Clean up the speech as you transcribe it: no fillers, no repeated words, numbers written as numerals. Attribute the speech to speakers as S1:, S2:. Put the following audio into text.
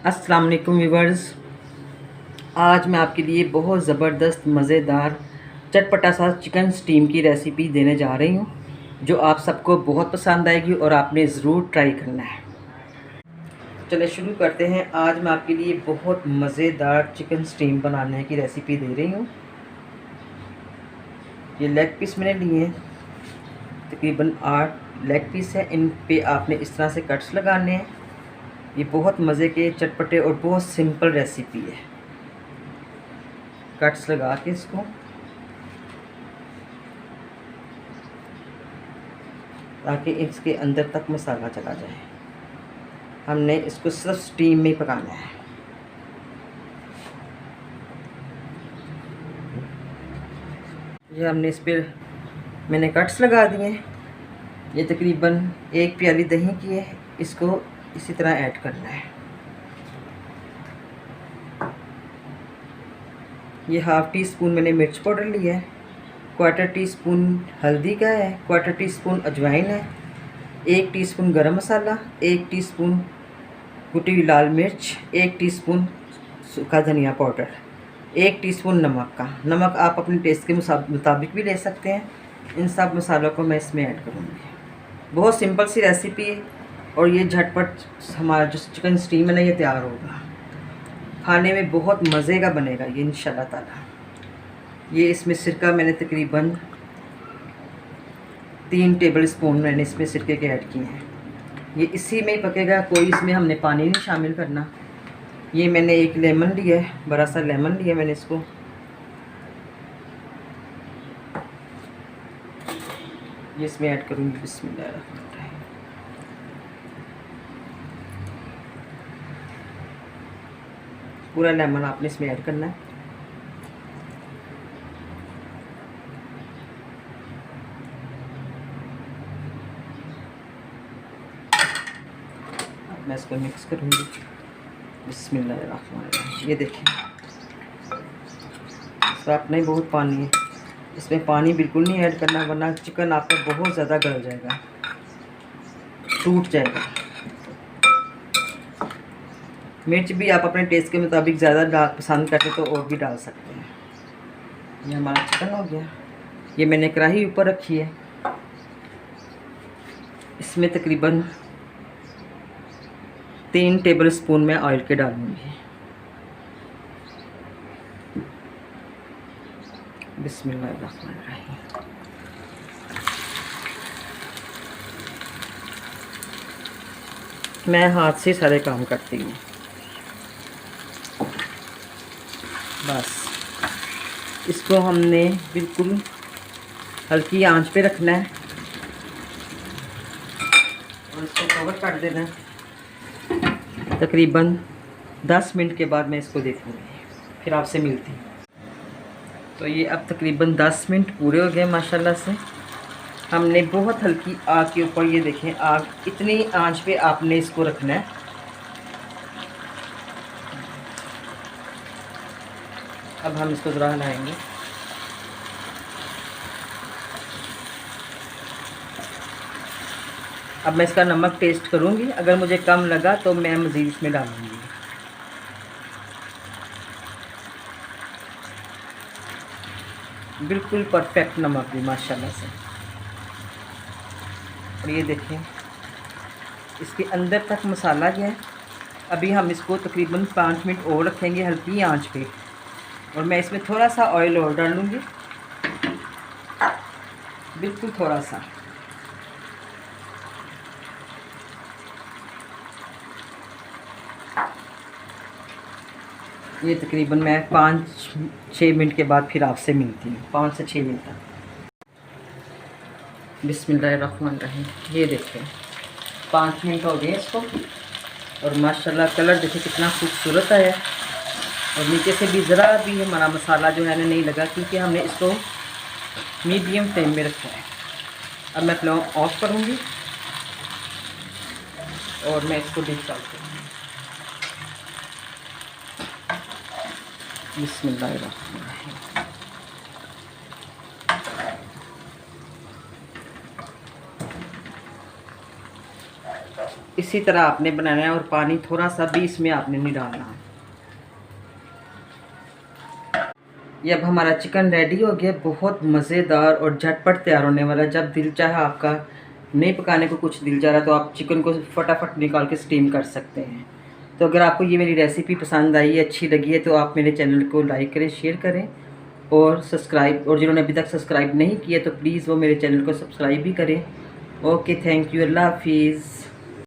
S1: अस्सलाम वालेकुम व्यूवर्स। आज मैं आपके लिए बहुत ज़बरदस्त मज़ेदार चटपटा सा चिकन स्टीम की रेसिपी देने जा रही हूँ, जो आप सबको बहुत पसंद आएगी और आपने ज़रूर ट्राई करना है। चलिए शुरू करते हैं। आज मैं आपके लिए बहुत मज़ेदार चिकन स्टीम बनाने की रेसिपी दे रही हूँ। ये लेग पीस मैंने लिए हैं, तकरीबन 8 लेग पीस है। इन पे आपने इस तरह से कट्स लगाने हैं। ये बहुत मज़े के चटपटे और बहुत सिंपल रेसिपी है। कट्स लगा के इसको ताकि इसके अंदर तक मसाला चला जाए। हमने इसको सिर्फ स्टीम में पकाना है। ये हमने इस पर मैंने कट्स लगा दिए हैं। ये तकरीबन 1 प्याली दही की है। इसको इसी तरह ऐड करना है। ये ½ टी स्पून मैंने मिर्च पाउडर लिया है, 1/4 टीस्पून हल्दी का है, 1/4 टीस्पून अजवाइन है, 1 टीस्पून गरम मसाला, 1 टीस्पून कुटी हुई लाल मिर्च, 1 टीस्पून सूखा धनिया पाउडर, 1 टीस्पून नमक का। नमक आप अपने टेस्ट के मुताबिक भी ले सकते हैं। इन सब मसालों को मैं इसमें ऐड करूँगी। बहुत सिंपल सी रेसिपी है और ये झटपट हमारा जो चिकन स्टीम है ना, ये तैयार होगा। खाने में बहुत मज़े का बनेगा ये इंशाल्लाह ताला। ये इसमें सिरका मैंने तकरीबन 3 टेबल स्पून मैंने इसमें सिरके के ऐड किए हैं। ये इसी में ही पकेगा, कोई इसमें हमने पानी नहीं शामिल करना। ये मैंने एक लेमन लिया है, बड़ा सा लेमन लिया मैंने। इसको ये इसमें ऐड करूँगी। बिस्मिल्लाह। पूरा लेमन आपने इसमें ऐड करना है। अब मैं इसको मिक्स करूँगी। बिस्मिल्लाह। ये देखिए, इसका अपना ही बहुत पानी है। इसमें पानी बिल्कुल नहीं ऐड करना, वरना चिकन आपका बहुत ज़्यादा गल जाएगा, टूट जाएगा। मिर्च भी आप अपने टेस्ट के मुताबिक ज़्यादा पसंद करते तो और भी डाल सकते हैं। ये हमारा चिकन हो गया। ये मैंने कढ़ाई ऊपर रखी है। इसमें तकरीबन 3 टेबल स्पून मैं ऑयल के डालूँगी। बिस्मिल्लाहिर्रहमानिर्रहीम। मैं हाथ से सारे काम करती हूँ। बस इसको हमने बिल्कुल हल्की आंच पे रखना है और इसको कवर कर देना है। तकरीबन 10 मिनट के बाद मैं इसको देखूँगी, फिर आपसे मिलती हूँ। तो ये अब तकरीबन 10 मिनट पूरे हो गए माशाल्लाह से। हमने बहुत हल्की आग के ऊपर, ये देखें आग, इतनी आंच पे आपने इसको रखना है। अब हम इसको ज़रा हिलाएंगे। अब मैं इसका नमक टेस्ट करूँगी, अगर मुझे कम लगा तो मैं मज़ीद इसमें डालूँगी। बिल्कुल परफेक्ट नमक भी माशाल्लाह से। और ये देखें, इसके अंदर तक मसाला गया है। अभी हम इसको तकरीबन 5 मिनट और रखेंगे हल्की आंच पे, और मैं इसमें थोड़ा सा ऑयल और डालूँगी, बिल्कुल थोड़ा सा। ये तकरीबन मैं 5-6 मिनट के बाद फिर आपसे मिलती हूँ, 5 से 6 मिनट तक। बिस्मिल्लाहिर्रहमानिर्रहीम। ये देखिए 5 मिनट हो गए इसको, और माशाल्लाह कलर देखिए कितना खूबसूरत आया। और नीचे से भी ज़रा भी हमारा मसाला जो है ना नहीं लगा, क्योंकि हमने इसको मीडियम फ्लेम में रखा है। अब मैं फ्लेम ऑफ करूँगी और मैं इसको डिश डालती हूँ। बिस्मिल्लाहिर्रहमानिर्रहीम। इसी तरह आपने बनाना है और पानी थोड़ा सा भी इसमें आपने नहीं डालना। ये अब हमारा चिकन रेडी हो गया, बहुत मज़ेदार और झटपट तैयार होने वाला है। जब दिल चाहे आपका नहीं पकाने को कुछ दिल जा रहा तो आप चिकन को फटाफट निकाल के स्टीम कर सकते हैं। तो अगर आपको ये मेरी रेसिपी पसंद आई है, अच्छी लगी है, तो आप मेरे चैनल को लाइक करें, शेयर करें और सब्सक्राइब, और जिन्होंने अभी तक सब्सक्राइब नहीं किया तो प्लीज़ वो मेरे चैनल को सब्सक्राइब भी करें। ओके, थैंक यू, अल्लाह हाफिज़।